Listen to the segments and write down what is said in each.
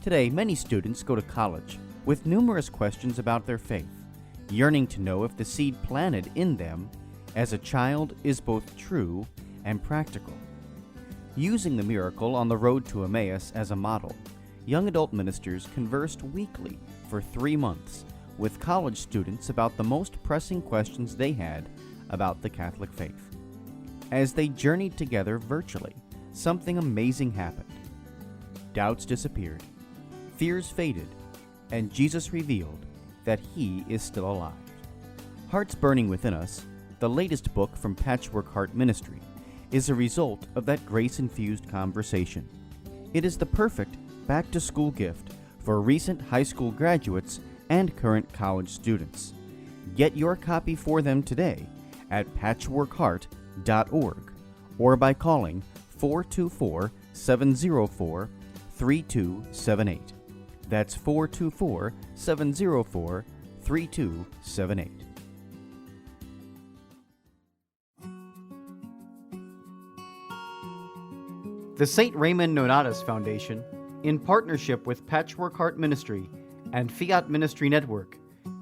Today, many students go to college with numerous questions about their faith, yearning to know if the seed planted in them as a child is both true and practical. Using the miracle on the road to Emmaus as a model, young adult ministers conversed weekly for 3 months with college students about the most pressing questions they had about the Catholic faith. As they journeyed together virtually, something amazing happened. Doubts disappeared, fears faded, and Jesus revealed that He is still alive. Hearts Burning Within Us, the latest book from Patchwork Heart Ministry, is a result of that grace-infused conversation. It is the perfect back-to-school gift for recent high school graduates and current college students. Get your copy for them today at patchworkheart.org or by calling 424-704-3278. That's 424-704-3278. The St. Raymond Nonnatus Foundation, in partnership with Patchwork Heart Ministry and Fiat Ministry Network,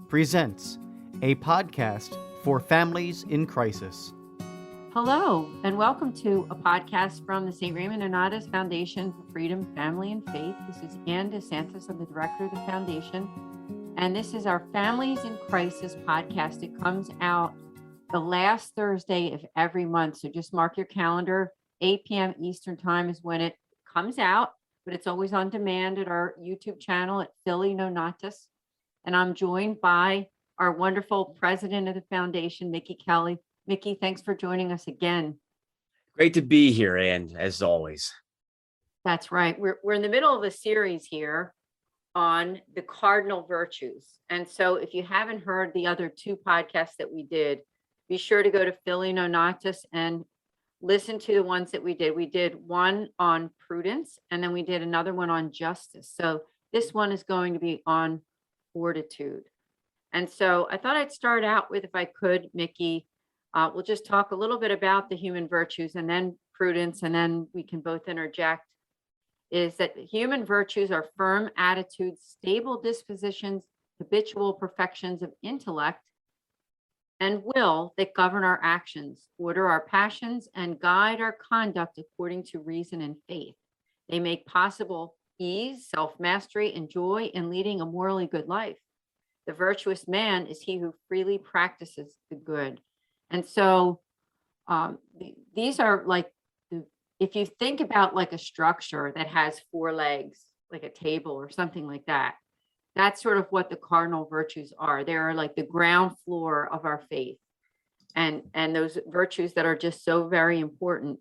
presents a podcast for families in crisis. Hello, and welcome to a podcast from the St. Raymond Nonnatus Foundation for Freedom, Family, and Faith. This is Anne DeSantis. I'm the director of the foundation, and this is our Families in Crisis podcast. It comes out the last Thursday of every month, so just mark your calendar. 8 p.m. Eastern Time is when it comes out, but it's always on demand at our YouTube channel at Philly Nonnatus. And I'm joined by our wonderful president of the foundation, Mickey Kelly. Mickey, thanks for joining us again. Great to be here, Anne, as always. That's right. We're in the middle of a series here on the Cardinal Virtues. And so if you haven't heard the other 2 podcasts that we did, be sure to go to Philly Nonnatus and listen to the ones that we did. We did one on Prudence, and then we did another one on justice. So this one is going to be on Fortitude. And so I thought I'd start out with, if I could, Mickey, we'll just talk a little bit about the human virtues and then Prudence, and then we can both interject, is that human virtues are firm attitudes, stable dispositions, habitual perfections of intellect and will that govern our actions, order our passions, and guide our conduct according to reason and faith. They make possible ease, self-mastery, and joy in leading a morally good life. The virtuous man is he who freely practices the good. And so these are like, if you think about like a structure that has 4 legs, like a table or something like that, that's sort of what the cardinal virtues are. They are like the ground floor of our faith, and those virtues that are just so very important.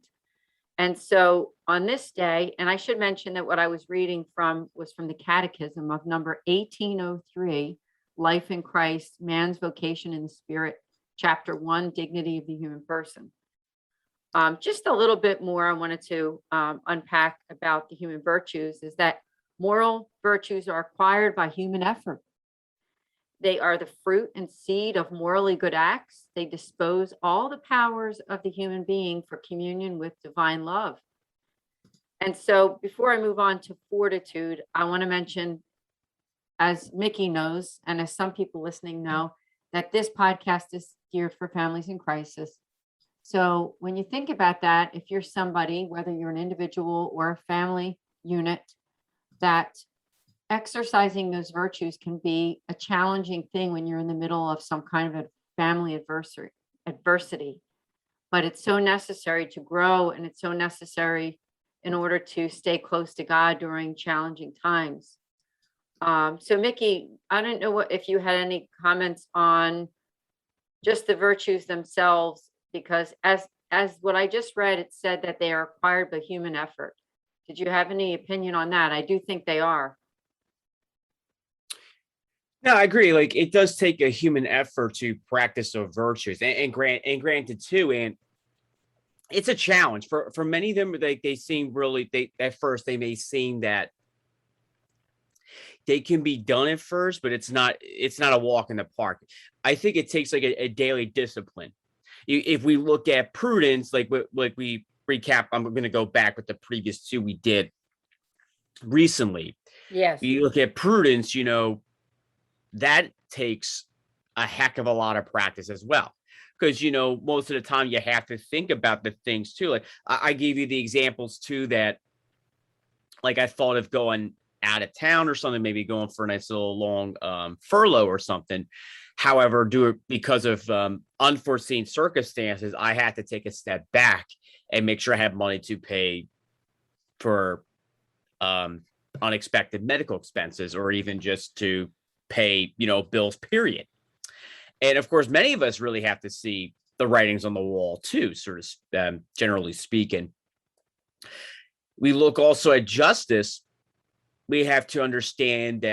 And so on this day, and I should mention that what I was reading from was from the Catechism of number 1803, Life in Christ, Man's Vocation in the Spirit, Chapter 1, Dignity of the Human Person. Just a little bit more I wanted to unpack about the human virtues is that moral virtues are acquired by human effort. They are the fruit and seed of morally good acts. They dispose all the powers of the human being for communion with divine love. And so before I move on to Fortitude, I want to mention, as Mickey knows, and as some people listening know, that this podcast is geared for families in crisis. So when you think about that, if you're somebody, whether you're an individual or a family unit, that exercising those virtues can be a challenging thing when you're in the middle of some kind of a family adversity. But it's so necessary to grow, and it's so necessary in order to stay close to God during challenging times. So Mickey, I don't know if you had any comments on just the virtues themselves, because as what I just read, it said that they are acquired by human effort. Did you have any opinion on that? I do think they are. No, I agree. Like, it does take a human effort to practice those virtues, and granted too, and it's a challenge for many of them. They seem really, at first they may seem that they can be done at first, but it's not a walk in the park. I think it takes like a daily discipline. If we look at Prudence, like we recap, I'm going to go back with the previous 2 we did recently. Yes. You look at prudence, that takes a heck of a lot of practice as well. Because, most of the time you have to think about the things too. Like I gave you the examples too that, like, I thought of going out of town or something, maybe going for a nice little long furlough or something. However, do it because of unforeseen circumstances, I had to take a step back and make sure I have money to pay for unexpected medical expenses, or even just to pay, bills, period. And of course, many of us really have to see the writings on the wall too, sort of generally speaking. We look also at justice. We have to understand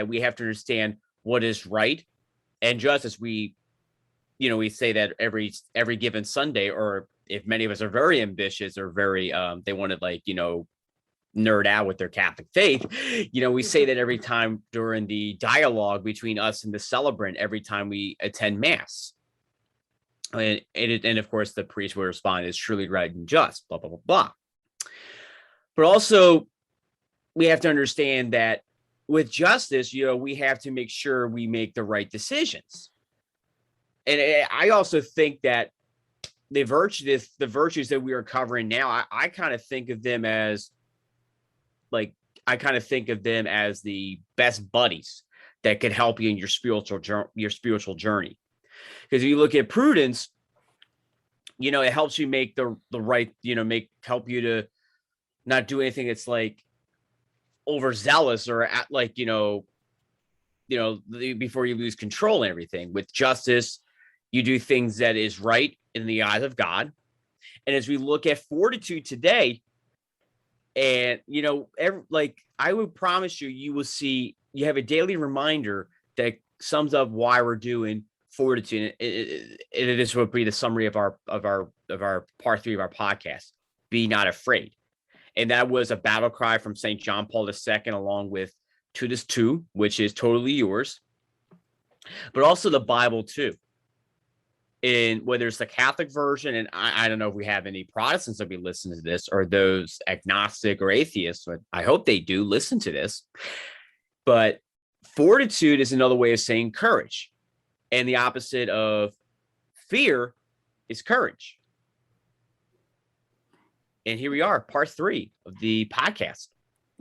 what is right and justice. We say that every given Sunday, or if many of us are very ambitious or very they want to, like, nerd out with their Catholic faith, we say that every time during the dialogue between us and the celebrant, every time we attend mass. And of course, the priest will respond, "Is truly right and just," blah, blah, blah, blah. But also, we have to understand that with justice, we have to make sure we make the right decisions. And I also think that the virtues that we are covering now, I kind of think of them as the best buddies that could help you in your spiritual journey. Because if you look at prudence, it helps you make the right, help you to not do anything that's like overzealous or before you lose control and everything. With justice, you do things that is right in the eyes of God. And as we look at fortitude today, and I would promise you will see, you have a daily reminder that sums up why we're doing fortitude. And this would be the summary of our part 3 of our podcast: be not afraid. And that was a battle cry from St. John Paul II, along with Prudence 2, which is totally yours, but also the Bible too. In whether it's the Catholic version, and I don't know if we have any Protestants that be listening to this, or those agnostic or atheists, but I hope they do listen to this. But fortitude is another way of saying courage. And the opposite of fear is courage. And here we are, part 3 of the podcast.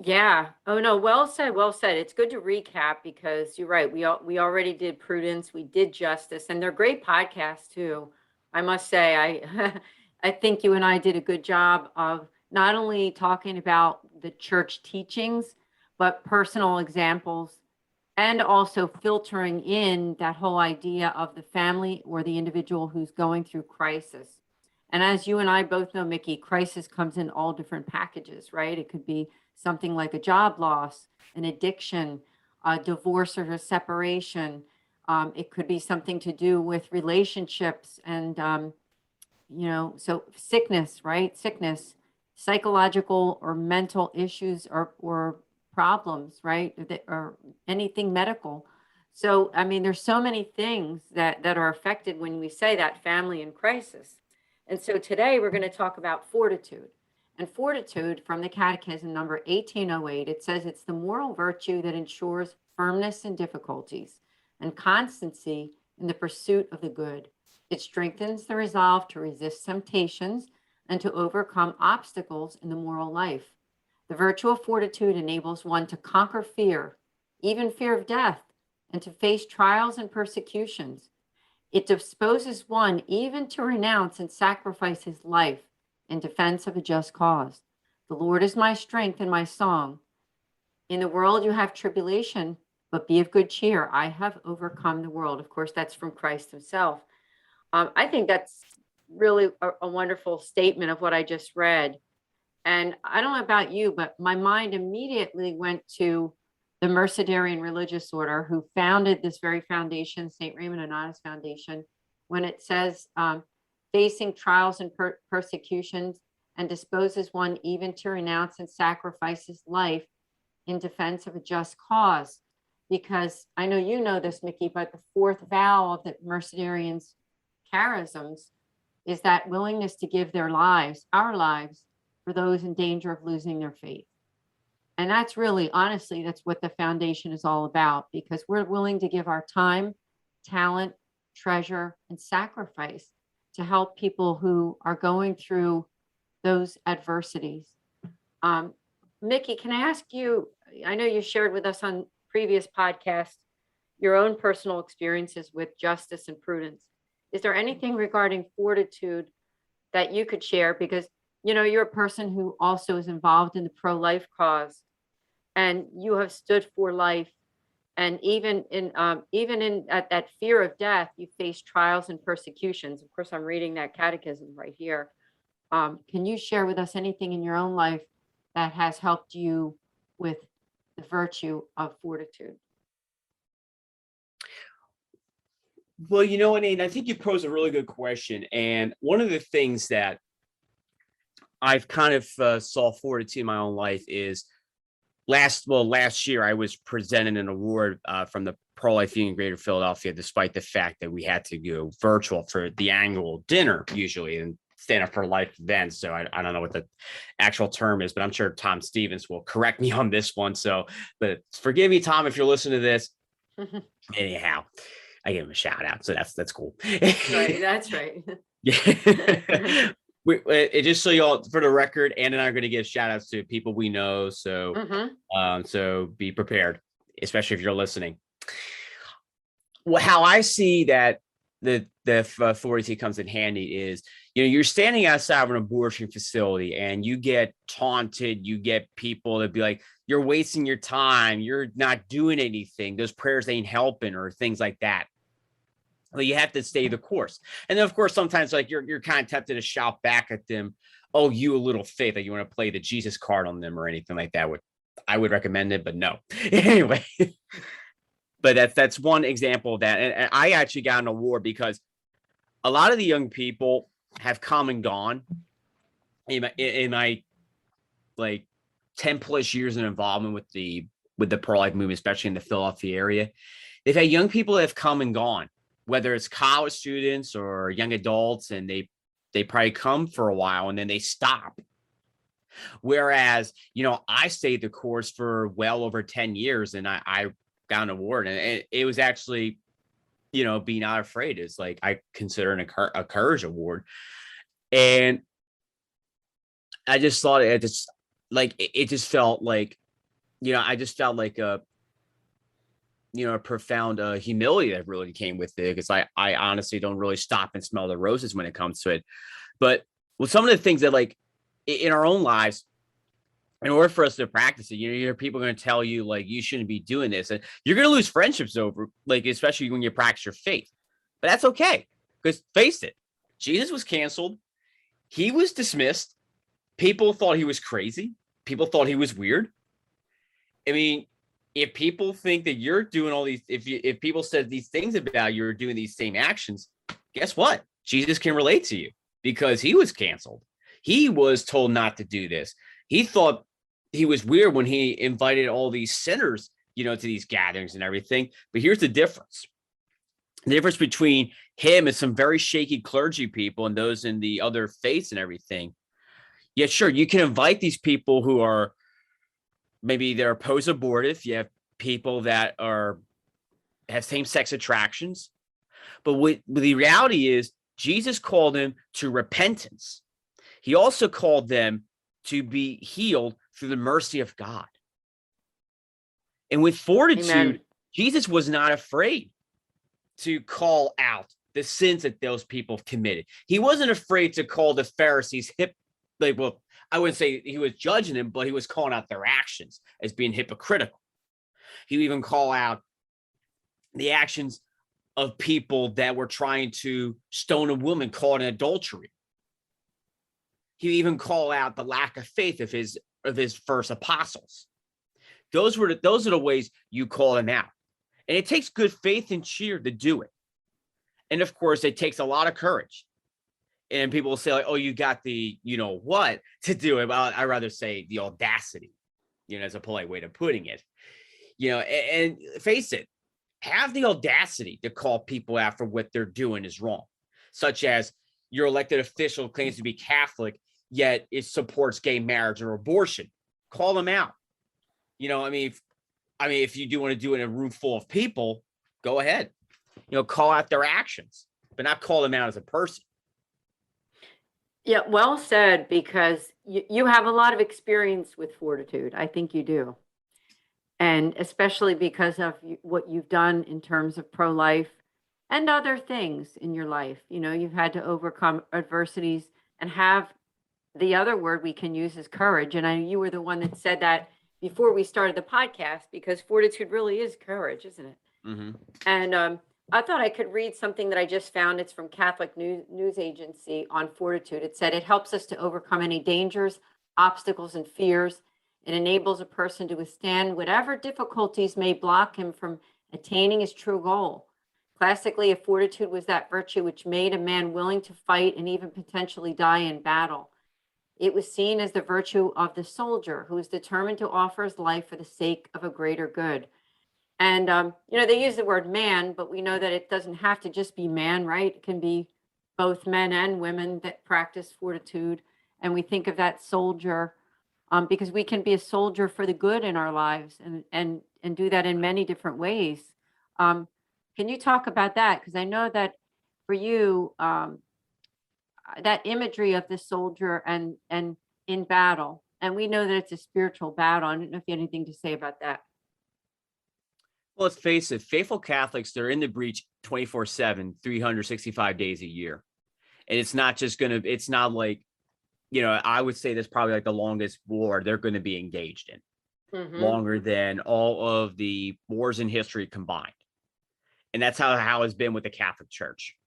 Yeah. Oh no. Well said. Well said. It's good to recap, because you're right. We already did prudence. We did justice, and they're great podcasts too. I must say, I think you and I did a good job of not only talking about the church teachings, but personal examples, and also filtering in that whole idea of the family or the individual who's going through crisis. And as you and I both know, Mickey, crisis comes in all different packages, right? It could be something like a job loss, an addiction, a divorce or a separation. It could be something to do with relationships and, so sickness, right? Sickness, psychological or mental issues or problems, right? Or anything medical. So, I mean, there's so many things that are affected when we say that family in crisis. And so today we're going to talk about fortitude. And fortitude, from the Catechism number 1808, it says it's the moral virtue that ensures firmness in difficulties and constancy in the pursuit of the good. It strengthens the resolve to resist temptations and to overcome obstacles in the moral life. The virtue of fortitude enables one to conquer fear, even fear of death, and to face trials and persecutions. It disposes one even to renounce and sacrifice his life in defense of a just cause. The Lord is my strength and my song. In the world you have tribulation, but be of good cheer. I have overcome the world. Of course, that's from Christ himself. I think that's really a wonderful statement of what I just read. And I don't know about you, but my mind immediately went to the Mercedarian religious order who founded this very foundation, St. Raymond Nonnatus Foundation, when it says, facing trials and persecutions, and disposes one even to renounce and sacrifice his life in defense of a just cause. Because I know you know this, Mickey, but the fourth vow of the Mercedarians' charisms is that willingness to give their lives, our lives, for those in danger of losing their faith. And that's really, honestly, that's what the foundation is all about, because we're willing to give our time, talent, treasure, and sacrifice to help people who are going through those adversities. Mickey, can I ask you, I know you shared with us on previous podcasts your own personal experiences with justice and prudence. Is there anything regarding fortitude that you could share? Because, you know, you're a person who also is involved in the pro-life cause, and you have stood for life. And even in at that fear of death, you face trials and persecutions. Of course, I'm reading that catechism right here. Can you share with us anything in your own life that has helped you with the virtue of fortitude? Well, you know what, Anne, I think you pose a really good question. And one of the things that I've kind of saw fortitude in my own life is last year I was presented an award from the Pro-Life Union Greater Philadelphia, despite the fact that we had to go virtual for the annual dinner usually and stand up for life events. So I don't know what the actual term is, but I'm sure Tom Stevens will correct me on this one. So, but forgive me, Tom, if you're listening to this. Anyhow, I give him a shout out. So that's cool. Right, that's right. Yeah. It just so y'all, for the record, Ann and I are going to give shout outs to people we know. So, so be prepared, especially if you're listening. Well, how I see that the authority comes in handy is, you know, you're standing outside of an abortion facility and you get taunted. You get people that be like, you're wasting your time. You're not doing anything. Those prayers ain't helping, or things like that. Well, you have to stay the course. And then, of course, sometimes like you're kind of tempted to shout back at them, oh, you a little faith, like you want to play the Jesus card on them or anything like that. I would recommend it, but no. Anyway, but that's one example of that. And I actually got an award because a lot of the young people have come and gone in my like 10 plus years of involvement with the pro-life movement, especially in the Philadelphia area. They've had young people that have come and gone, whether it's college students or young adults, and they probably come for a while and then they stop. Whereas, you know, I stayed the course for well over 10 years and I got an award, and it was actually, you know, Be Not Afraid is like, I consider a courage award. And I just thought it just felt like, you know, I just felt like a profound humility that really came with it, because I honestly don't really stop and smell the roses when it comes to it. But with some of the things that, like, in our own lives, in order for us to practice it, you know, you hear people going to tell you like, you shouldn't be doing this, and you're going to lose friendships over, like, especially when you practice your faith. But that's okay, because face it, Jesus was canceled. He was dismissed. People thought he was crazy. People thought he was weird. I mean, if people think that you're doing all these, if people said these things about you or doing these same actions, guess what? Jesus can relate to you, because he was canceled. He was told not to do this. He thought he was weird when he invited all these sinners, you know, to these gatherings and everything. But here's the difference. The difference between him and some very shaky clergy people and those in the other faiths and everything. Yeah, sure, you can invite these people who are, maybe they're opposed abortive. You have people that have same-sex attractions. But the reality is, Jesus called them to repentance. He also called them to be healed through the mercy of God. And with fortitude, Amen. Jesus was not afraid to call out the sins that those people committed. He wasn't afraid to call the Pharisees I wouldn't say he was judging them, but he was calling out their actions as being hypocritical. He would even call out the actions of people that were trying to stone a woman caught in adultery. He would even call out the lack of faith of his first apostles. Those are the ways you call them out. And it takes good faith and cheer to do it. And of course, it takes a lot of courage. And people will say, like, oh, you got the, you know what, to do it. Well, I'd rather say the audacity, you know, as a polite way of putting it. You know, and face it, have the audacity to call people out for what they're doing is wrong. Such as your elected official claims to be Catholic, yet it supports gay marriage or abortion. Call them out. If you do want to do it in a room full of people, go ahead, call out their actions, but not call them out as a person. Yeah, well said, because you have a lot of experience with Fortitude. I think you do. And especially because of what you've done in terms of pro-life and other things in your life. You've had to overcome adversities and have, the other word we can use is courage. And you were the one that said that before we started the podcast, because Fortitude really is courage, isn't it? Mm-hmm. And I thought I could read something that I just found. It's from Catholic News Agency on Fortitude. It said, it helps us to overcome any dangers, obstacles, and fears. It enables a person to withstand whatever difficulties may block him from attaining his true goal. Classically, a fortitude was that virtue which made a man willing to fight and even potentially die in battle. It was seen as the virtue of the soldier who is determined to offer his life for the sake of a greater good. And, they use the word man, but we know that it doesn't have to just be man, right? It can be both men and women that practice fortitude. And we think of that soldier because we can be a soldier for the good in our lives and do that in many different ways. Can you talk about that? Because I know that for you, that imagery of the soldier and in battle, and we know that it's a spiritual battle. I don't know if you have anything to say about that. Well, let's face it, faithful Catholics, they're in the breach 24/7, 365 days a year. And it's not like, I would say that's probably like the longest war they're going to be engaged in, longer than all of the wars in history combined. And that's how it's been with the Catholic Church.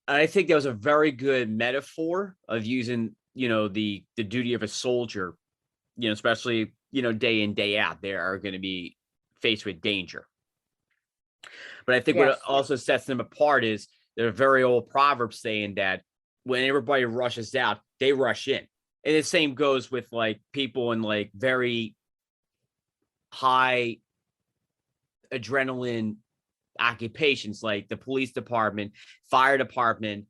And I think that was a very good metaphor of using, the duty of a soldier, especially, day in, day out, they are going to be faced with danger. But I think what also sets them apart is there's a very old proverb saying that when everybody rushes out, they rush in. And the same goes with like people in like very high adrenaline occupations, like the police department, fire department.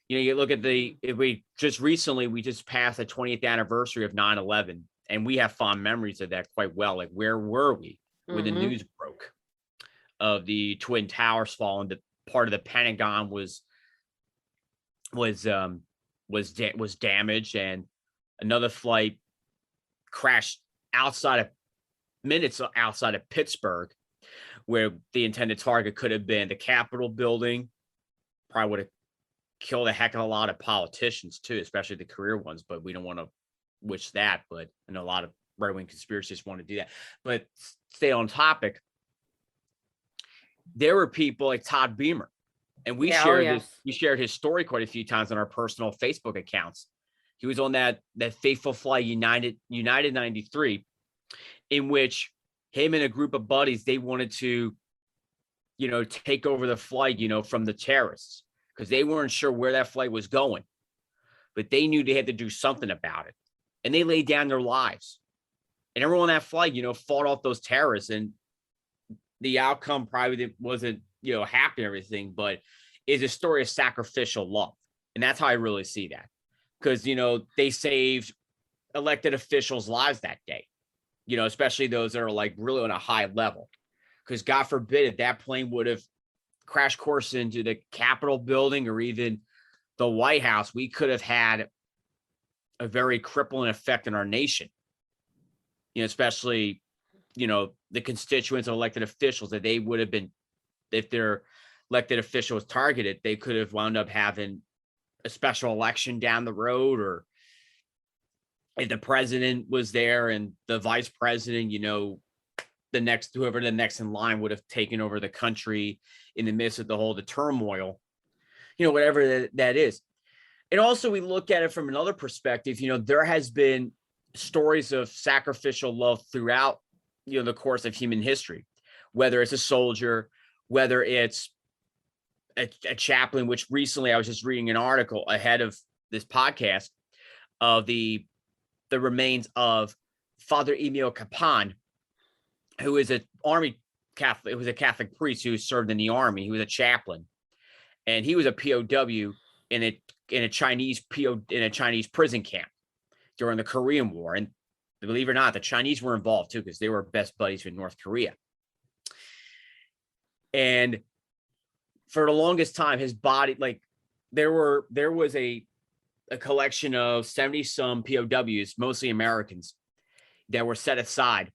You look at we just passed the 20th anniversary of 9/11, and we have fond memories of that quite well. Like, where were we when the news broke of the Twin Towers falling? The part of the Pentagon was damaged, and another flight crashed minutes outside of Pittsburgh, where the intended target could have been the Capitol building. Probably would have killed a heck of a lot of politicians too, especially the career ones, but we don't want to wish that. But I know a lot of right-wing conspiracists want to do that. But stay on topic. There were people like Todd Beamer, and we shared his story quite a few times on our personal Facebook accounts. He was on that fateful flight, United 93, in which him and a group of buddies, they wanted to, take over the flight, from the terrorists, because they weren't sure where that flight was going, but they knew they had to do something about it. And they laid down their lives. And everyone on that flight, fought off those terrorists. And the outcome probably wasn't, happy and everything, but is a story of sacrificial love. And that's how I really see that. Because, they saved elected officials' lives that day, especially those that are like really on a high level. Because God forbid if that plane would have crash course into the Capitol building or even the White House, we could have had a very crippling effect in our nation. Especially, the constituents of elected officials, that they would have been, if their elected official was targeted, they could have wound up having a special election down the road, or if the president was there and the vice president, whoever the next in line would have taken over the country in the midst of the turmoil, whatever that is. And also we look at it from another perspective. There has been stories of sacrificial love throughout, the course of human history, whether it's a soldier, whether it's a chaplain, which recently I was just reading an article ahead of this podcast of the remains of Father Emil Capon, who is an army Catholic. It was a Catholic priest who served in the army. He was a chaplain, and he was a POW in a Chinese prison camp during the Korean War. And believe it or not, the Chinese were involved too, because they were best buddies with North Korea. And for the longest time, his body, like there was a collection of 70 some POWs, mostly Americans, that were set aside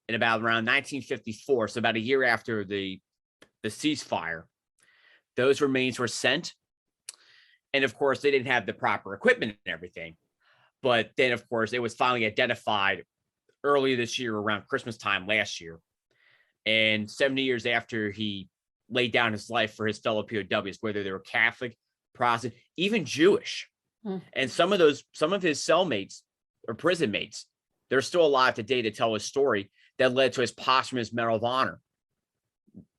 in about around 1954. So about a year after the ceasefire, those remains were sent. And of course, they didn't have the proper equipment and everything. But then, of course, it was finally identified earlier this year around Christmas time last year. And 70 years after he laid down his life for his fellow POWs, whether they were Catholic, Protestant, even Jewish. And some of his cellmates or prison mates, they're still alive today to tell his story that led to his posthumous Medal of Honor,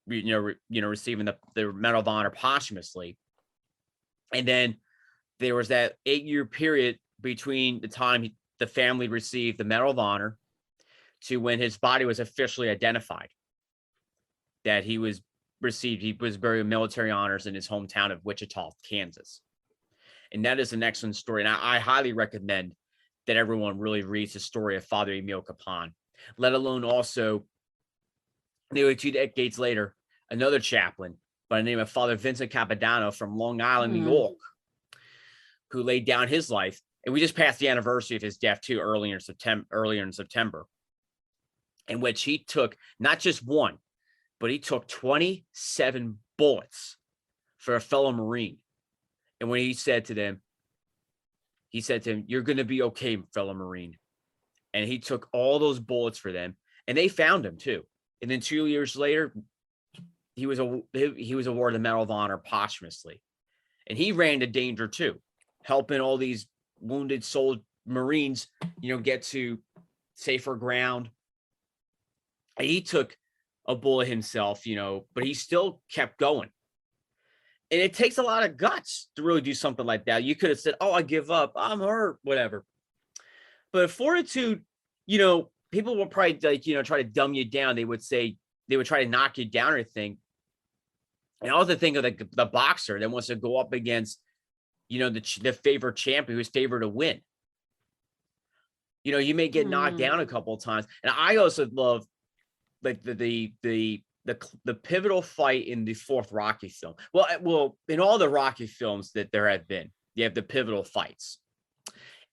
receiving the Medal of Honor posthumously. And then there was that 8-year period between the time the family received the Medal of Honor to when his body was officially identified, that he was buried with military honors in his hometown of Wichita, Kansas. And that is an excellent story. And I highly recommend that everyone really reads the story of Father Emile Capon, let alone also, nearly 2 decades later, another chaplain by the name of Father Vincent Capodanno from Long Island, New York, who laid down his life. And we just passed the anniversary of his death too, earlier in September, in which he took not just one, but he took 27 bullets for a fellow Marine. And when he said to him, "You're going to be okay, fellow Marine." And he took all those bullets for them, and they found him too. And then 2 years later, he was awarded the Medal of Honor posthumously. And he ran to danger too, helping all these wounded Marines, get to safer ground. And he took a bullet himself, but he still kept going. And it takes a lot of guts to really do something like that. You could have said, "Oh, I give up. I'm hurt," whatever. But Fortitude, people will probably try to dumb you down. They would try to knock you down or anything. And I also think of the boxer that wants to go up against, the favorite champion who's favored to win. You may get knocked down a couple of times. And I also love like the pivotal fight in the 4th Rocky film. Well, in all the Rocky films that there have been, you have the pivotal fights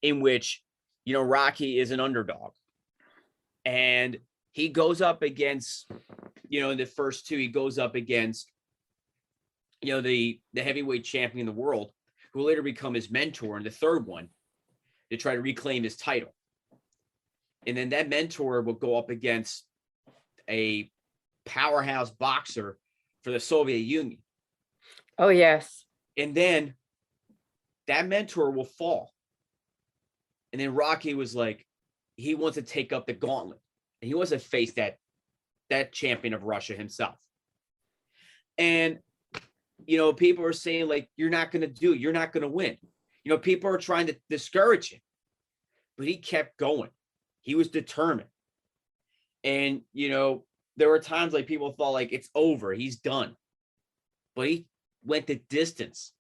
in which, Rocky is an underdog. And he goes up against, in the first 2, he goes up against, the heavyweight champion of the world, who will later become his mentor in the 3rd one to try to reclaim his title. And then that mentor will go up against a powerhouse boxer for the Soviet Union. Oh, yes. And then that mentor will fall. And then Rocky was like, he wants to take up the gauntlet. And he wants to face that champion of Russia himself. And, people are saying, like, you're not going to win. People are trying to discourage him. But he kept going. He was determined. And, there were times like people thought like it's over, he's done. But he went the distance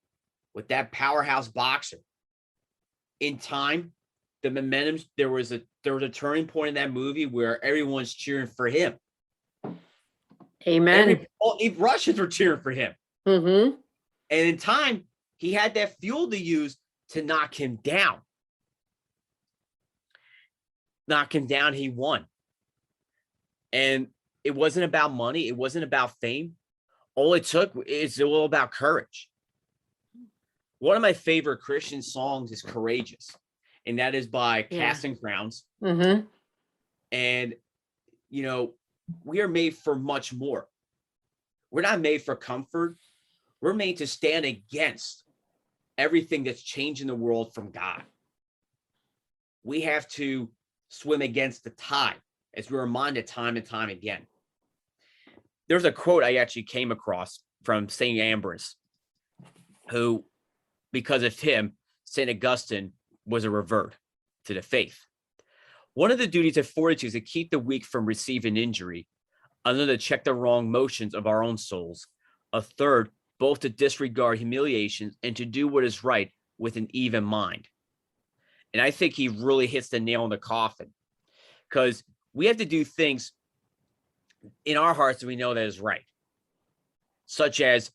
with that powerhouse boxer. In time, the momentum, there was a turning point in that movie where everyone's cheering for him. Amen. All Russians were cheering for him. Mm-hmm. And in time, he had that fuel to use to knock him down. Knock him down, he won. And it wasn't about money. It wasn't about fame. All it took is all about courage. One of my favorite Christian songs is Courageous. And that is by Casting Crowns. Mm-hmm. And, we are made for much more. We're not made for comfort. We're made to stand against everything that's changing the world from God. We have to swim against the tide, as we're reminded time and time again. There's a quote I actually came across from St. Ambrose, who, because of him, St. Augustine was a revert to the faith. One of the duties of Fortitude is to keep the weak from receiving injury, another to check the wrong motions of our own souls, a third, both to disregard humiliations and to do what is right with an even mind. And I think he really hits the nail in the coffin because we have to do things in our hearts that we know that is right, such as,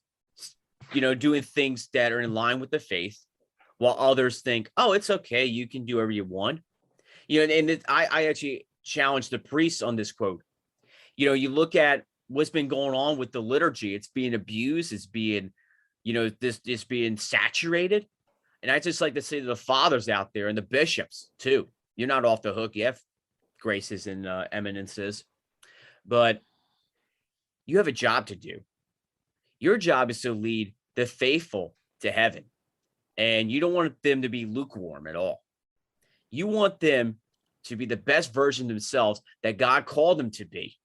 doing things that are in line with the faith, while others think, oh, it's okay, you can do whatever you want. I actually challenge the priests on this quote. You look at what's been going on with the liturgy. It's being abused. It's being, this being saturated. And I just like to say to the fathers out there and the bishops too, you're not off the hook. You have graces and eminences, but you have a job to do. Your job is to lead the faithful to heaven. And you don't want them to be lukewarm at all. You want them to be the best version of themselves that God called them to be.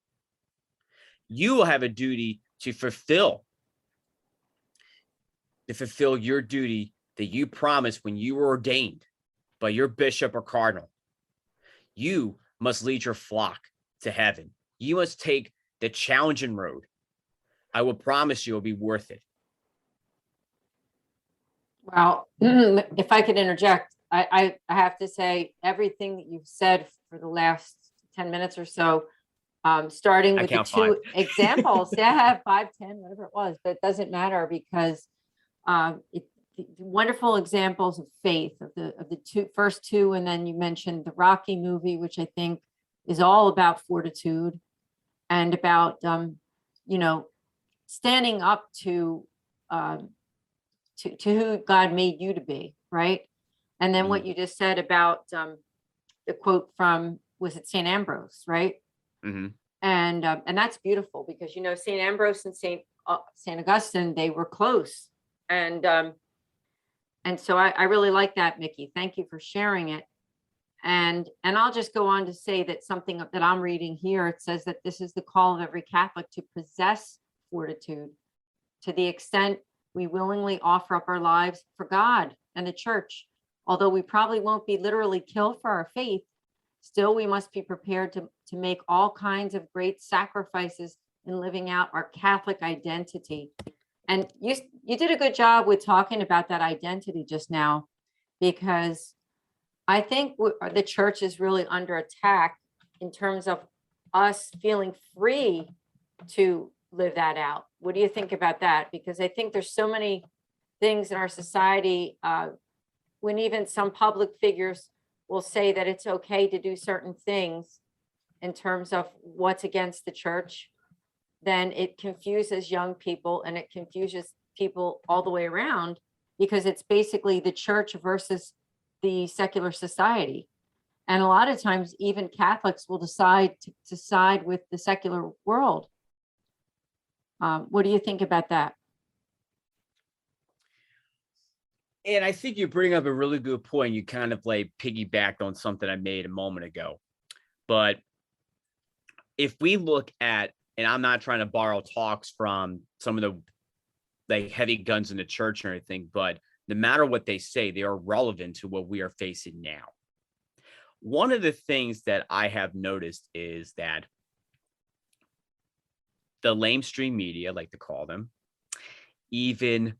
You will have a duty to fulfill your duty that you promised when you were ordained by your bishop or cardinal. You must lead your flock to heaven. You must take the challenging road. I will promise you it'll be worth it. Well, if I could interject, I have to say everything that you've said for the last 10 minutes or so, starting with the two examples, 5, 10, whatever it was, but it doesn't matter because wonderful examples of faith of the first two, and then you mentioned the Rocky movie, which I think is all about fortitude and about standing up to who God made you to be, right? And then what you just said about the quote from, was it St. Ambrose, right? Mm-hmm. And that's beautiful because St. Ambrose and St. Augustine, they were close, and so I really like that, Mickey. Thank you for sharing it. And I'll just go on to say that something that I'm reading here, it says that this is the call of every Catholic to possess fortitude to the extent we willingly offer up our lives for God and the church. Although we probably won't be literally killed for our faith, still we must be prepared to make all kinds of great sacrifices in living out our Catholic identity. And you did a good job with talking about that identity just now, because I think the church is really under attack in terms of us feeling free to live that out. What do you think about that? Because I think there's so many things in our society, when even some public figures will say that it's okay to do certain things in terms of what's against the church, then it confuses young people and it confuses people all the way around, because it's basically the church versus the secular society. And a lot of times even Catholics will decide to side with the secular world. What do you think about that? And I think you bring up a really good point. You kind of like piggybacked on something I made a moment ago. But if we look at, and I'm not trying to borrow talks from some of the like heavy guns in the church or anything, but no matter what they say, they are relevant to what we are facing now. One of the things that I have noticed is that the lamestream media, like to call them, even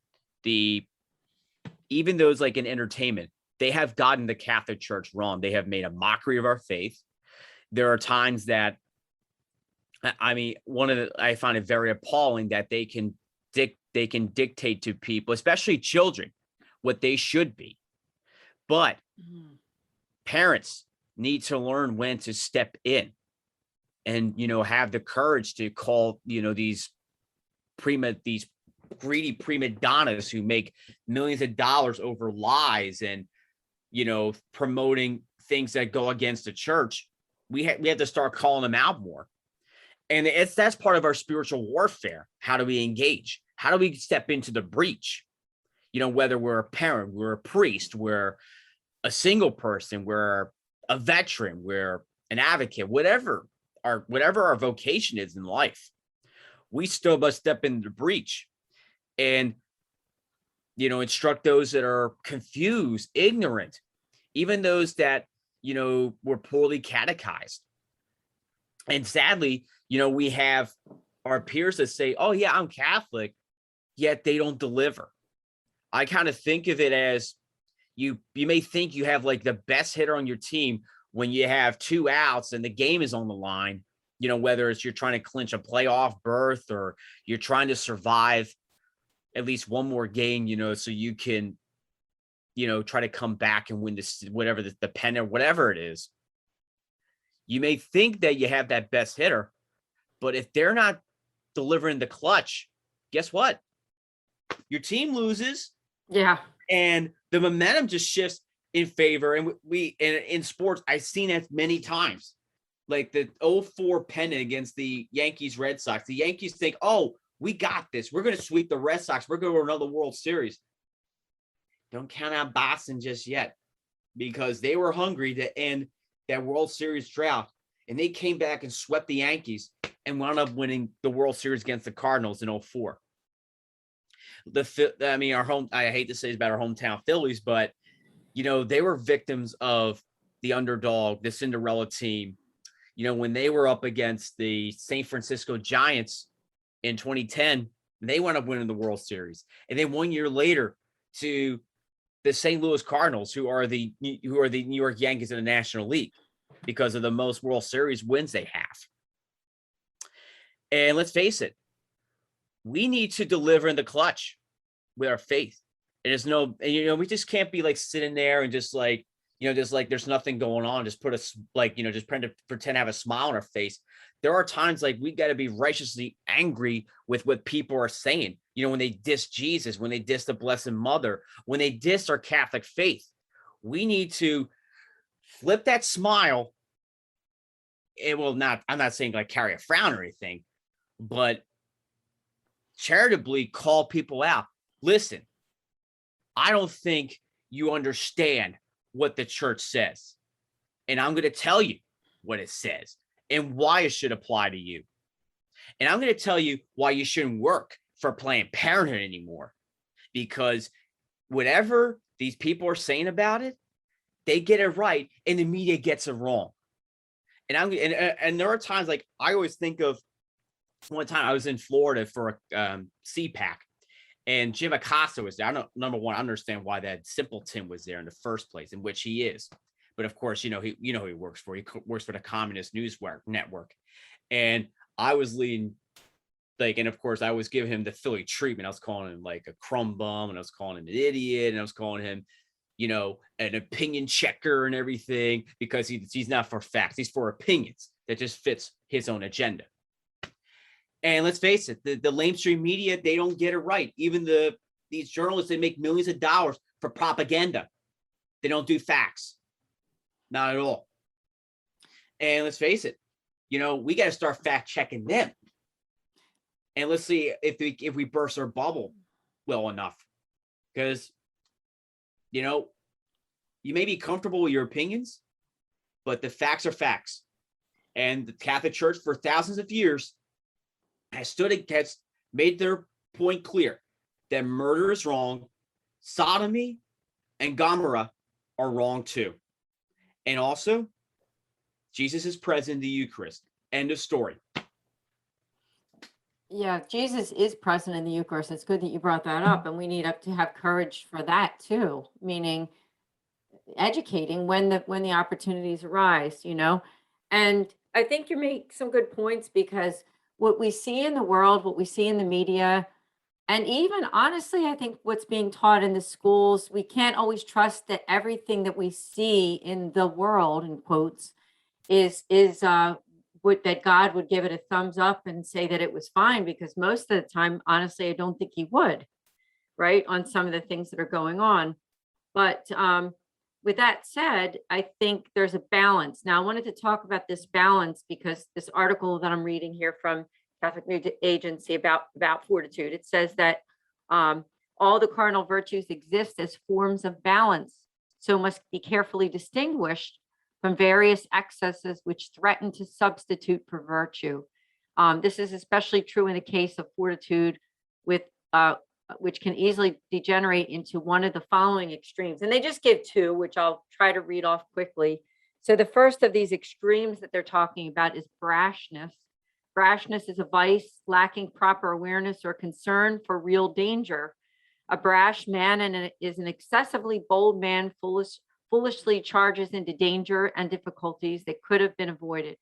those like in entertainment, they have gotten the Catholic Church wrong. They have made a mockery of our faith. There are times that, I find it very appalling that they can dictate to people, especially children, what they should be. But parents need to learn when to step in and, have the courage to call, these greedy prima donnas who make millions of dollars over lies and, promoting things that go against the church. We have to start calling them out more. And that's part of our spiritual warfare. How do we engage? How do we step into the breach? Whether we're a parent, we're a priest, we're a single person, we're a veteran, we're an advocate, whatever our vocation is in life, we still must step into the breach and, instruct those that are confused, ignorant, even those that, were poorly catechized. And sadly, we have our peers that say, oh yeah, I'm Catholic, yet they don't deliver. I kind of think of it as you may think you have like the best hitter on your team when you have 2 outs and the game is on the line, whether it's you're trying to clinch a playoff berth or you're trying to survive at least one more game, so you can, try to come back and win this, whatever the pennant, whatever it is. You may think that you have that best hitter, but if they're not delivering the clutch, guess what? Your team loses. Yeah. And the momentum just shifts in favor. And in sports, I've seen it many times. Like the 04 pennant against the Yankees Red Sox. The Yankees think, oh, we got this. We're going to sweep the Red Sox. We're going to another World Series. Don't count out Boston just yet, because they were hungry to end that World Series drought. And they came back and swept the Yankees and wound up winning the World Series against the Cardinals in 04. I hate to say it's about our hometown Phillies, but, they were victims of the underdog, the Cinderella team. When they were up against the San Francisco Giants in 2010, they wound up winning the World Series. And then 1 year later to the St. Louis Cardinals, who are the New York Yankees in the National League because of the most World Series wins they have. And let's face it, we need to deliver in the clutch with our faith. We just can't be like sitting there and just like there's nothing going on. Just pretend to have a smile on our face. There are times like we got to be righteously angry with what people are saying. When they diss Jesus, when they diss the Blessed Mother, when they diss our Catholic faith, we need to flip that smile. I'm not saying like carry a frown or anything, but charitably call people out. Listen, I don't think you understand what the church says. And I'm going to tell you what it says and why it should apply to you. And I'm going to tell you why you shouldn't work for Planned Parenthood anymore, because whatever these people are saying about it, they get it right and the media gets it wrong. And there are times like I always think of one time I was in Florida for a CPAC, and Jim Acosta was there. Number one, I understand why that simpleton was there in the first place, in which he is. But of course, who he works for. He works for the Communist News Network. And I was leading, and of course, I was giving him the Philly treatment. I was calling him like a crumb bum, and I was calling him an idiot, and I was calling him, an opinion checker and everything, because he's not for facts. He's for opinions that just fits his own agenda. And let's face it, the mainstream media, they don't get it right. Even these journalists, they make millions of dollars for propaganda. They don't do facts. Not at all. And let's face it, we got to start fact checking them. And let's see if we burst our bubble well enough. Because, you may be comfortable with your opinions, but the facts are facts. And the Catholic Church for thousands of years has made their point clear that murder is wrong, sodomy and Gomorrah are wrong too. And also, Jesus is present in the Eucharist. End of story. Yeah, Jesus is present in the Eucharist. It's good that you brought that up, and we need to have courage for that too, meaning educating when the opportunities arise, And I think you make some good points, because what we see in the world, what we see in the media, and even honestly, I think what's being taught in the schools, we can't always trust that everything that we see in the world, in quotes, is that God would give it a thumbs up and say that it was fine, because most of the time, honestly, I don't think he would, right, on some of the things that are going on. But with that said, I think there's a balance. Now, I wanted to talk about this balance because this article that I'm reading here from Catholic News Agency about Fortitude, it says that all the cardinal virtues exist as forms of balance, so must be carefully distinguished from various excesses which threaten to substitute for virtue. This is especially true in the case of Fortitude, which can easily degenerate into one of the following extremes. And they just give two, which I'll try to read off quickly. So the first of these extremes that they're talking about is brashness. Brashness is a vice lacking proper awareness or concern for real danger. A brash man is an excessively bold man, full foolishly charges into danger and difficulties that could have been avoided.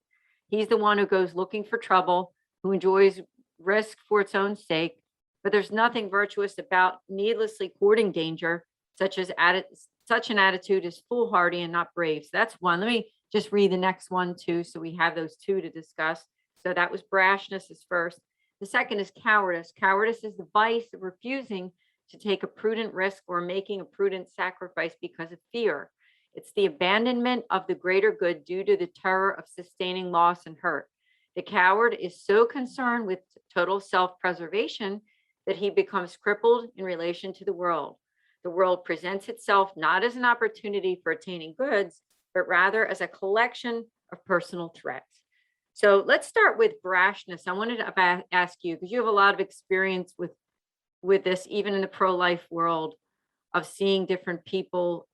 He's the one who goes looking for trouble, who enjoys risk for its own sake, but there's nothing virtuous about needlessly courting danger, such an attitude is foolhardy and not brave. So that's one. Let me just read the next one too, so we have those two to discuss. So that was brashness is first. The second is cowardice. Cowardice is the vice of refusing to take a prudent risk or making a prudent sacrifice because of fear. It's the abandonment of the greater good due to the terror of sustaining loss and hurt. The coward is so concerned with total self-preservation that he becomes crippled in relation to the world. The world presents itself not as an opportunity for attaining goods, but rather as a collection of personal threats. So let's start with brashness. I wanted to ask you, because you have a lot of experience with this, even in the pro-life world, of seeing different people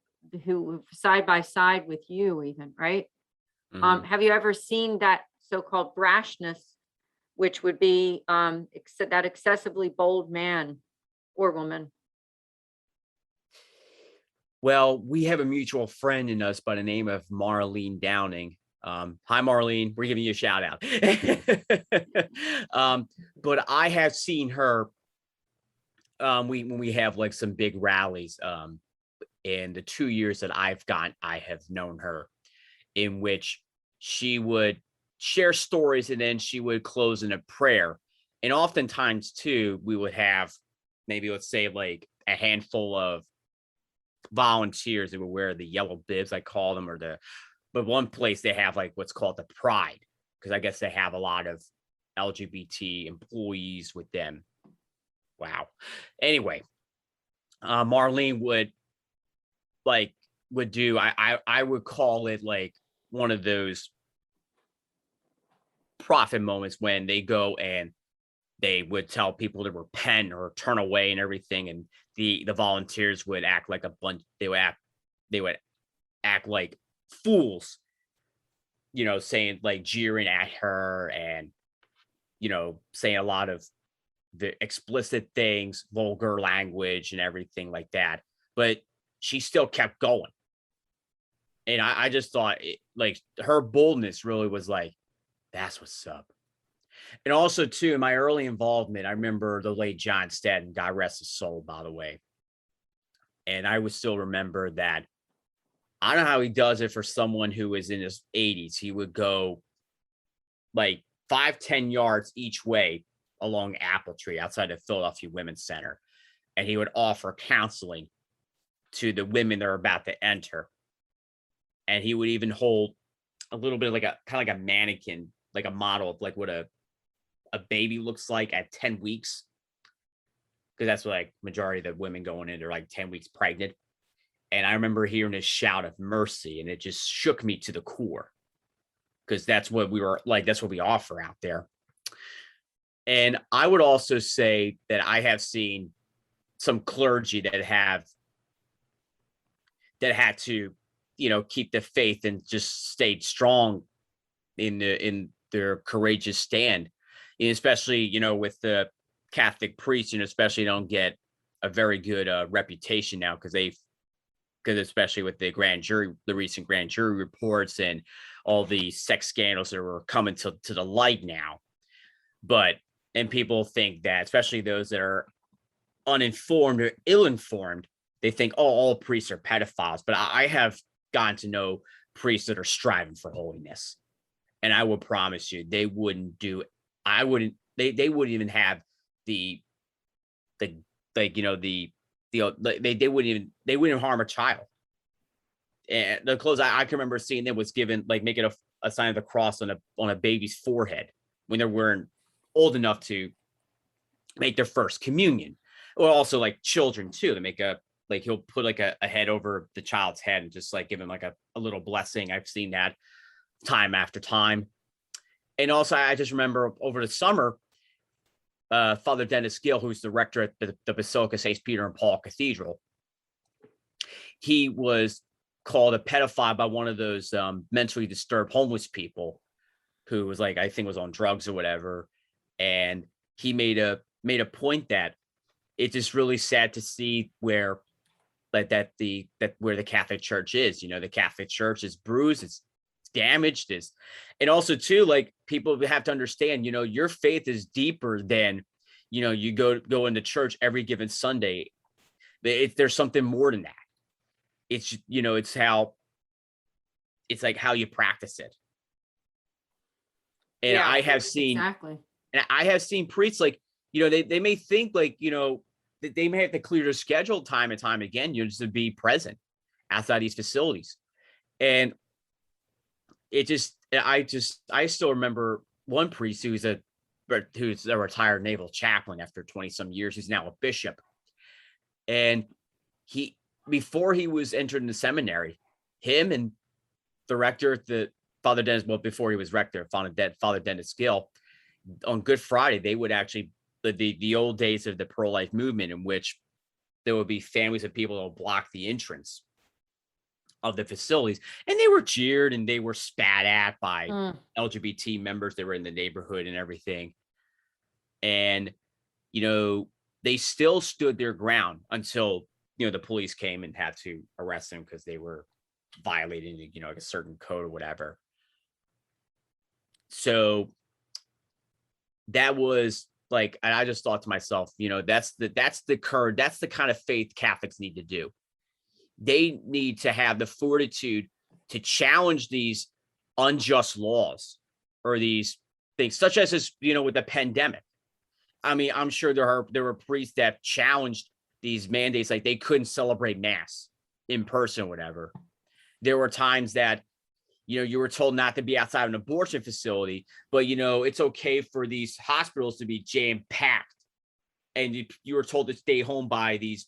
who side by side with you even, right? Mhm. Have you ever seen that so-called brashness, which would be that excessively bold man or woman? Well, we have a mutual friend in us by the name of Marlene Downing. Hi, Marlene. We're giving you a shout out. But I have seen her when we have like some big rallies in the 2 years that I have known her, in which she would share stories and then she would close in a prayer. And oftentimes too, we would have maybe, let's say, like a handful of volunteers that would wear the yellow bibs, I call them, but one place they have like what's called the Pride, because I guess they have a lot of LGBT employees with them. Wow. Anyway, Marlene would do, I would call it like one of those prophet moments when they go and they would tell people to repent or turn away and everything, and the volunteers would act like a bunch. They would act like fools, saying, like, jeering at her and saying a lot of the explicit things, vulgar language and everything like that. But she still kept going, and I just thought like her boldness really was like, that's what's up. And also, too, in my early involvement, I remember the late John Stanton, God rest his soul, by the way. And I would still remember that. I don't know how he does it for someone who is in his 80s. He would go like 5-10 yards each way along Apple Tree outside the Philadelphia Women's Center. And he would offer counseling to the women that are about to enter. And he would even hold a little bit like a kind of like a mannequin, like a model of like what a baby looks like at 10 weeks. Because that's what like majority of the women going in, they're like 10 weeks pregnant. And I remember hearing this shout of mercy, and it just shook me to the core. Because that's what that's what we offer out there. And I would also say that I have seen some clergy that had to, keep the faith and just stayed strong in their courageous stand. And especially, with the Catholic priests, especially don't get a very good reputation now because especially with the recent grand jury reports and all the sex scandals that were coming to the light now. And people think that, especially those that are uninformed or ill-informed, they think, oh, all priests are pedophiles. But I have gotten to know priests that are striving for holiness. And I will promise you, they wouldn't even have they wouldn't harm a child. And the clothes I can remember seeing that was given, like, making a sign of the cross on a baby's forehead when they weren't old enough to make their first communion. Or also like children too, to make he'll put like a head over the child's head and just like give him like a little blessing. I've seen that time after time. And also I just remember over the summer, Father Dennis Gill, who's the rector at the Basilica St. Peter and Paul Cathedral, he was called a pedophile by one of those mentally disturbed homeless people who was like, I think was on drugs or whatever. And he made a point that it's just really sad to see where that where the Catholic Church is. You know, the Catholic Church is bruised, it's damaged, and also too, like, people have to understand, you know, your faith is deeper than, you know, you go into church every given Sunday. There's something more than that. It's, you know, it's like how you practice it. And Yeah, I have seen exactly. And I have seen priests, like, you know, they may think, like, you know, that they may have to clear their schedule time and time again, you know, just to be present outside these facilities. And I still remember one priest who's a retired naval chaplain after 20 some years, who's now a bishop. And before he was entered into seminary, him and the rector, Father Dennis, well, before he was rector, Father Dennis Gill, on Good Friday, they would actually, the old days of the pro-life movement, in which there would be families of people that would block the entrance of the facilities, and they were jeered and they were spat at by LGBT members that were in the neighborhood and everything. And, you know, they still stood their ground until, you know, the police came and had to arrest them because they were violating, you know, a certain code or whatever. So that was like, and I just thought to myself, you know, that's the kind of faith Catholics need to do. They need to have the fortitude to challenge these unjust laws or these things, such as this, you know, with the pandemic. I mean, I'm sure there were priests that challenged these mandates, like they couldn't celebrate mass in person or whatever. There were times that, you know, you were told not to be outside of an abortion facility, but, you know, it's okay for these hospitals to be jam-packed. And you were told to stay home by these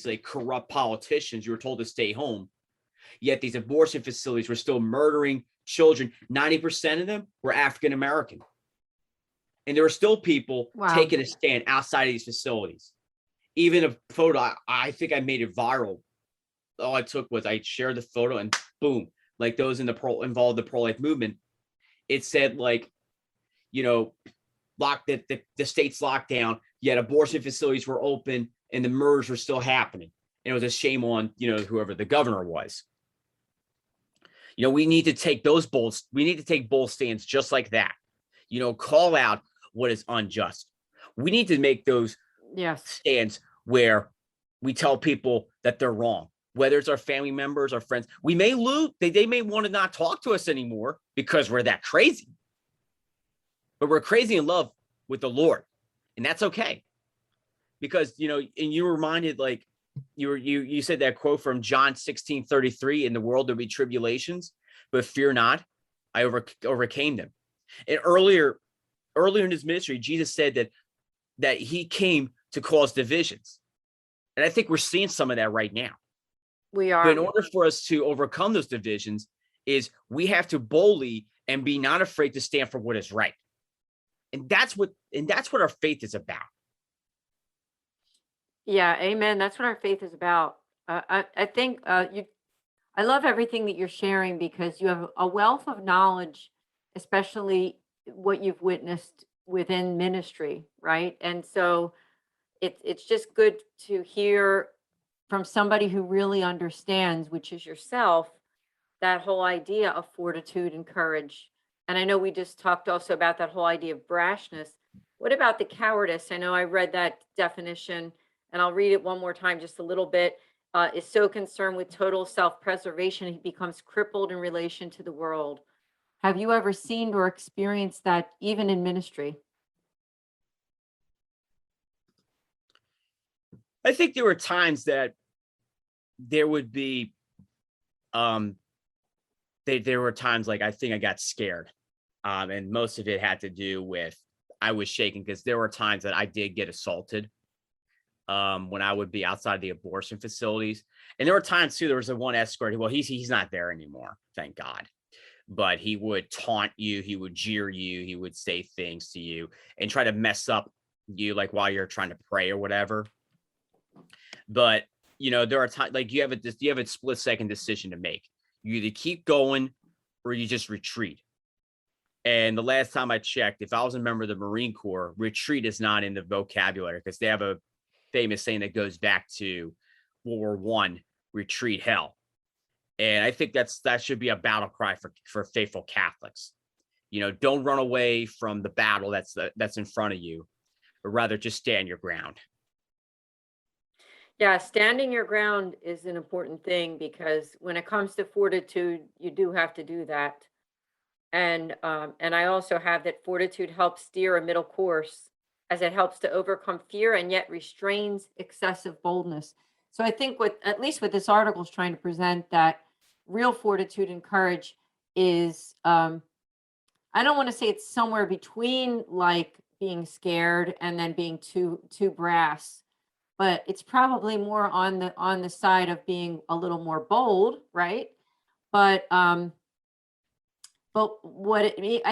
like corrupt politicians. You were told to stay home. Yet these abortion facilities were still murdering children. 90% of them were African American. And there were still people taking a stand outside of these facilities. Even a photo, I think I made it viral. All I took was I shared the photo and boom, like those involved the pro-life movement. It said, like, you know, the state's locked down, yet abortion facilities were open and the murders were still happening. And it was a shame on, you know, whoever the governor was. You know, we need to take bold stands just like that. You know, call out what is unjust. We need to make those stands where we tell people that they're wrong, whether it's our family members, our friends. We may lose, they may want to not talk to us anymore because we're that crazy. But we're crazy in love with the Lord. And that's okay. Because, you know, and you were reminded, like, you said that quote from John 16:33, in the world there'll be tribulations, but fear not, I overcame them. And earlier in his ministry, Jesus said that he came to cause divisions. And I think we're seeing some of that right now. We are. But in order for us to overcome those divisions, is we have to boldly and be not afraid to stand for what is right. And that's what our faith is about. Yeah, amen. That's what our faith is about. I think I love everything that you're sharing, because you have a wealth of knowledge, especially what you've witnessed within ministry, right? And so it's just good to hear from somebody who really understands, which is yourself, that whole idea of fortitude and courage. And I know we just talked also about that whole idea of brashness. What about the cowardice? I know I read that definition, and I'll read it one more time, just a little bit. Is so concerned with total self-preservation, he becomes crippled in relation to the world. Have you ever seen or experienced that even in ministry? I think there were times that there would be, there were times, like, I think I got scared. And most of it had to do with, I was shaking, because there were times that I did get assaulted when I would be outside the abortion facilities. And there were times too, there was a one escort, well, he's not there anymore, thank God. But he would taunt you, he would jeer you, he would say things to you and try to mess up you, like, while you're trying to pray or whatever. But, you know, there are times, like, you have a split-second decision to make. You either keep going or you just retreat. And the last time I checked, if I was a member of the Marine Corps, retreat is not in the vocabulary, because they have a famous saying that goes back to World War I, retreat hell. And I think that should be a battle cry for faithful Catholics. Don't run away from the battle that's in front of you, but rather just stand your ground. Yeah, standing your ground is an important thing, because when it comes to fortitude, you do have to do that. And I also have that fortitude helps steer a middle course, as it helps to overcome fear and yet restrains excessive boldness. So I think at least what this article is trying to present, that real fortitude and courage is, I don't want to say it's somewhere between like being scared and then being too brass, but it's probably more on the side of being a little more bold, right? But I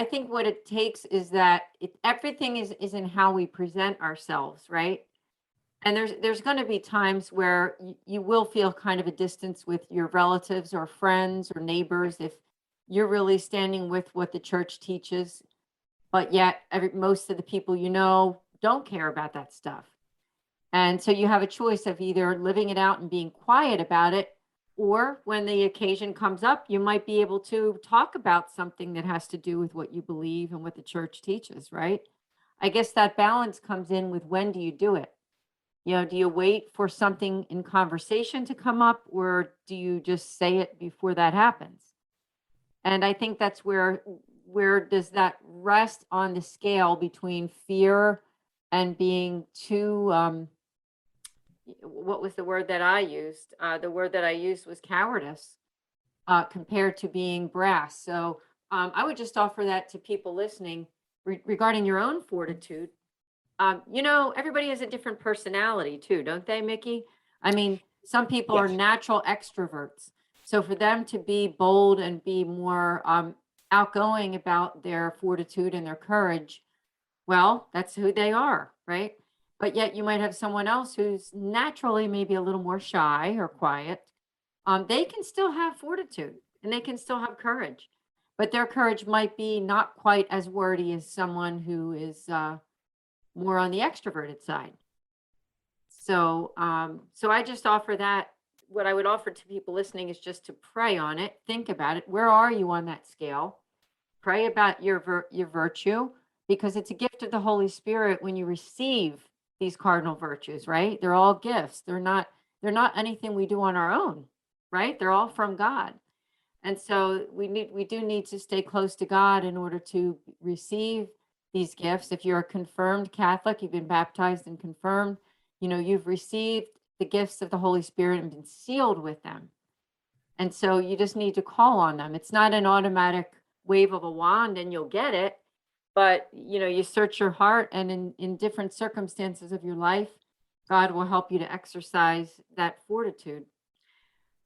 think what it takes is that everything is in how we present ourselves, right? And there's going to be times where you will feel kind of a distance with your relatives or friends or neighbors if you're really standing with what the church teaches, but yet most of the people don't care about that stuff. And so you have a choice of either living it out and being quiet about it, or when the occasion comes up, you might be able to talk about something that has to do with what you believe and what the church teaches, right? I guess that balance comes in with, when do you do it? Do you wait for something in conversation to come up, or do you just say it before that happens? And I think that's where does that rest on the scale between fear and being too, what was the word that I used? The word that I used was cowardice, compared to being brass. So I would just offer that to people listening regarding your own fortitude. Everybody has a different personality too, don't they, Mickey? I mean, some people are Yes. natural extroverts. So for them to be bold and be more outgoing about their fortitude and their courage, well, that's who they are, right? But yet you might have someone else who's naturally maybe a little more shy or quiet. They can still have fortitude and they can still have courage, but their courage might be not quite as wordy as someone who is more on the extroverted side. So I just offer that. What I would offer to people listening is just to pray on it, think about it. Where are you on that scale? Pray about your virtue, because it's a gift of the Holy Spirit when you receive these cardinal virtues, right? They're all gifts. They're not anything we do on our own, right? They're all from God. And so we do need to stay close to God in order to receive these gifts. If you're a confirmed Catholic, you've been baptized and confirmed, you've received the gifts of the Holy Spirit and been sealed with them. And so you just need to call on them. It's not an automatic wave of a wand and you'll get it, but you search your heart, and in different circumstances of your life, God will help you to exercise that fortitude.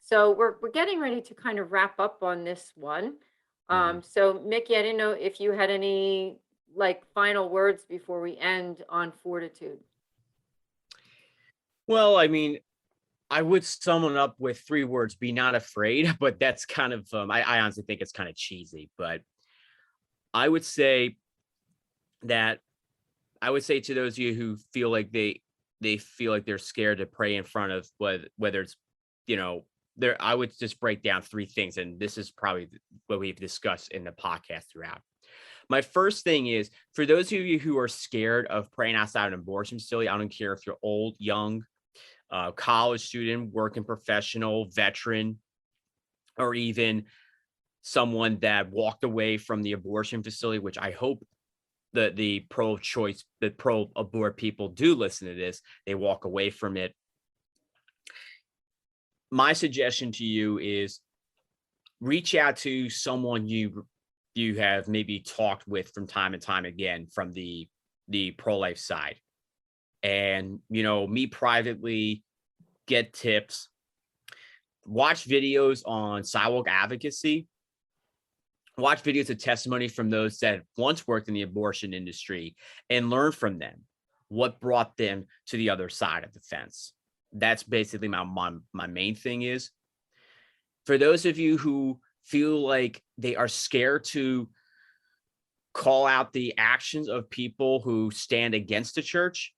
So we're getting ready to kind of wrap up on this one. So Mickey, I didn't know if you had any final words before we end on fortitude. Well, I mean, I would sum it up with 3 words: be not afraid. But that's kind of, I honestly think it's kind of cheesy. But I would say to those of you who feel like they feel like they're scared to pray in front of whether it's, I would just break down 3 things. And this is probably what we've discussed in the podcast throughout. My first thing is, for those of you who are scared of praying outside an abortion facility, I don't care if you're old, young, college student, working professional, veteran, or even someone that walked away from the abortion facility, which I hope that the pro-abort people do listen to this, they walk away from it. My suggestion to you is reach out to someone you have maybe talked with from time and time again from the pro-life side, and meet privately, get tips, watch videos on sidewalk advocacy, watch videos of testimony from those that once worked in the abortion industry, and learn from them what brought them to the other side of the fence. That's basically my main thing. Is for those of you who feel like they are scared to call out the actions of people who stand against the church,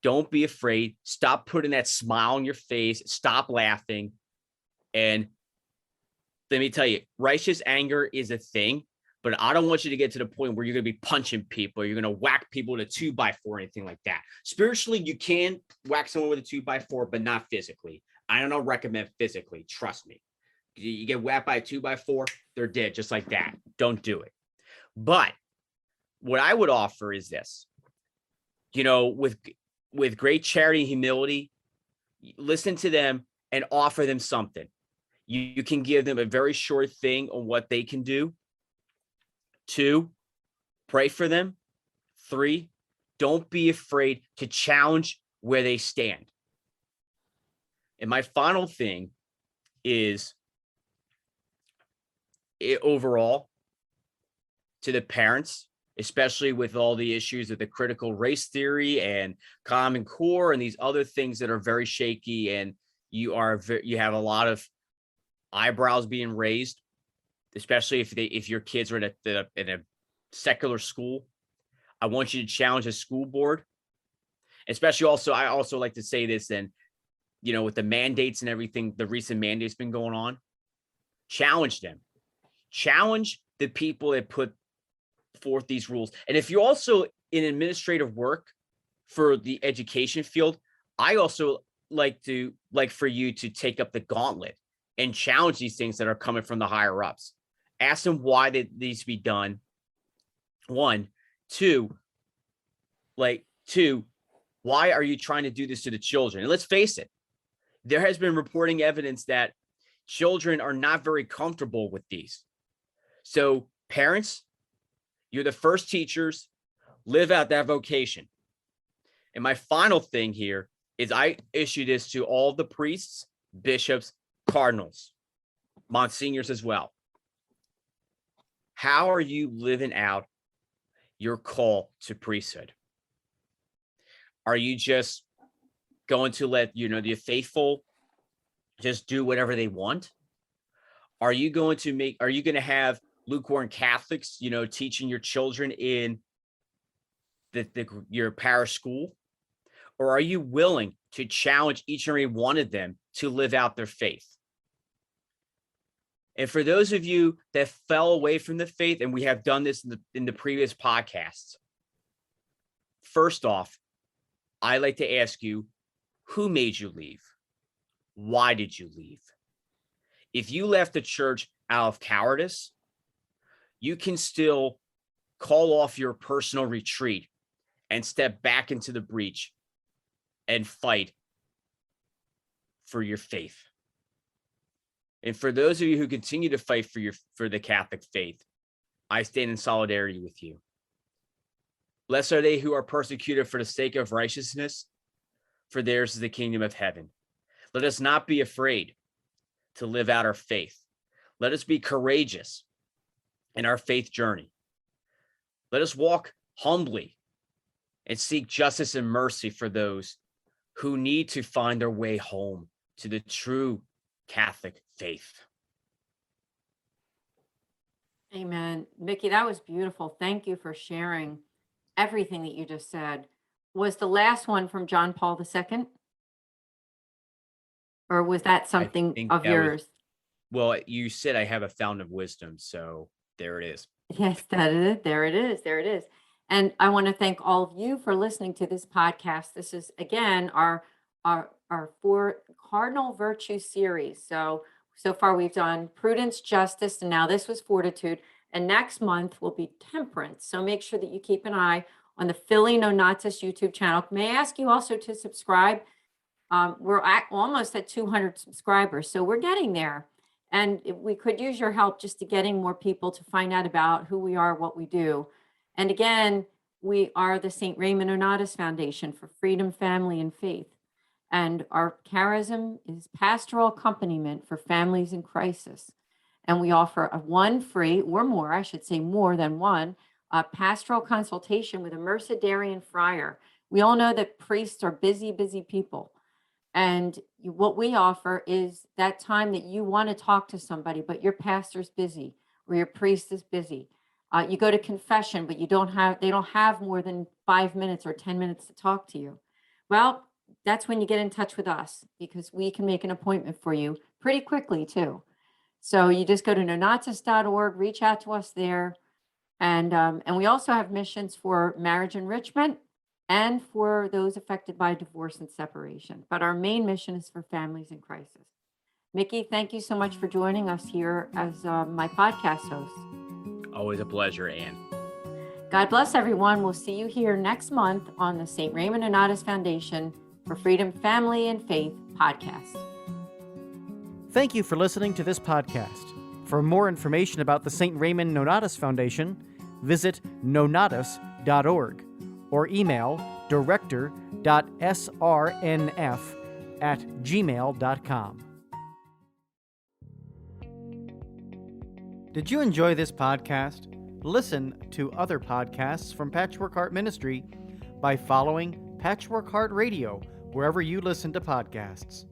Don't be afraid. Stop putting that smile on your face. Stop laughing. And let me tell you, righteous anger is a thing, but I don't want you to get to the point where you're going to be punching people, or you're going to whack people with a 2x4 or anything like that. Spiritually, you can whack someone with a 2x4, but not physically. I don't recommend physically. Trust me. You get whacked by a 2x4, they're dead just like that. Don't do it. But what I would offer is this, with great charity and humility, listen to them and offer them something. You can give them a very short thing on what they can do. 2, pray for them. 3, don't be afraid to challenge where they stand. And my final thing is, overall, to the parents, especially with all the issues of the critical race theory and Common Core and these other things that are very shaky, and you have a lot of eyebrows being raised, especially if your kids are in a secular school. I want you to challenge the school board, especially I also like to say this, and with the mandates and everything, the recent mandates been going on, challenge them. Challenge the people that put forth these rules. And if you're also in administrative work for the education field, I also like for you to take up the gauntlet and challenge these things that are coming from the higher ups. Ask them why they need to be done. 1, 2, why are you trying to do this to the children? And let's face it, there has been reporting evidence that children are not very comfortable with these. So parents, you're the first teachers, live out that vocation. And my final thing here is I issue this to all the priests, bishops, cardinals, monsignors as well. How are you living out your call to priesthood? Are you just going to let, the faithful just do whatever they want? Are you going to have lukewarm Catholics, teaching your children in your parish school? Or are you willing to challenge each and every one of them to live out their faith? And for those of you that fell away from the faith, and we have done this in the previous podcasts, first off, I like to ask you, who made you leave? Why did you leave? If you left the church out of cowardice, you can still call off your personal retreat and step back into the breach and fight for your faith. And for those of you who continue to fight for the Catholic faith, I stand in solidarity with you. Blessed are they who are persecuted for the sake of righteousness, for theirs is the kingdom of heaven. Let us not be afraid to live out our faith. Let us be courageous in our faith journey. Let us walk humbly and seek justice and mercy for those who need to find their way home to the true Catholic faith. Amen. Mickey, that was beautiful. Thank you for sharing everything that you just said. Was the last one from John Paul II? Or was that something of yours? Well, you said I have a fountain of wisdom, so there it is. Yes, that is it. There it is. There it is. And I want to thank all of you for listening to this podcast. This is, again, our 4 Cardinal Virtues series. So far we've done Prudence, Justice, and now this was Fortitude. And next month will be Temperance. So make sure that you keep an eye on the Philly Nonnatus YouTube channel. May I ask you also to subscribe? We're almost at 200 subscribers, so we're getting there. And we could use your help just to getting more people to find out about who we are, what we do. And again, we are the St. Raymond Nonnatus Foundation for Freedom, Family, and Faith. And our charism is pastoral accompaniment for families in crisis. And we offer one free, or more, I should say more than one, pastoral consultation with a Mercedarian friar. We all know that priests are busy, busy people. And what we offer is that time that you want to talk to somebody, but your pastor's busy or your priest is busy. You go to confession, but they don't have more than 5 minutes or 10 minutes to talk to you. Well, that's when you get in touch with us, because we can make an appointment for you pretty quickly too. So you just go to nonnatus.org, reach out to us there. And we also have missions for marriage enrichment and for those affected by divorce and separation. But our main mission is for families in crisis. Mickey, thank you so much for joining us here as my podcast host. Always a pleasure, Anne. God bless everyone. We'll see you here next month on the St. Raymond Nonnatus Foundation for Freedom, Family, and Faith podcast. Thank you for listening to this podcast. For more information about the St. Raymond Nonnatus Foundation, visit nonnatus.org or email director.srnf@gmail.com. Did you enjoy this podcast? Listen to other podcasts from Patchwork Heart Ministry by following Patchwork Heart Radio wherever you listen to podcasts.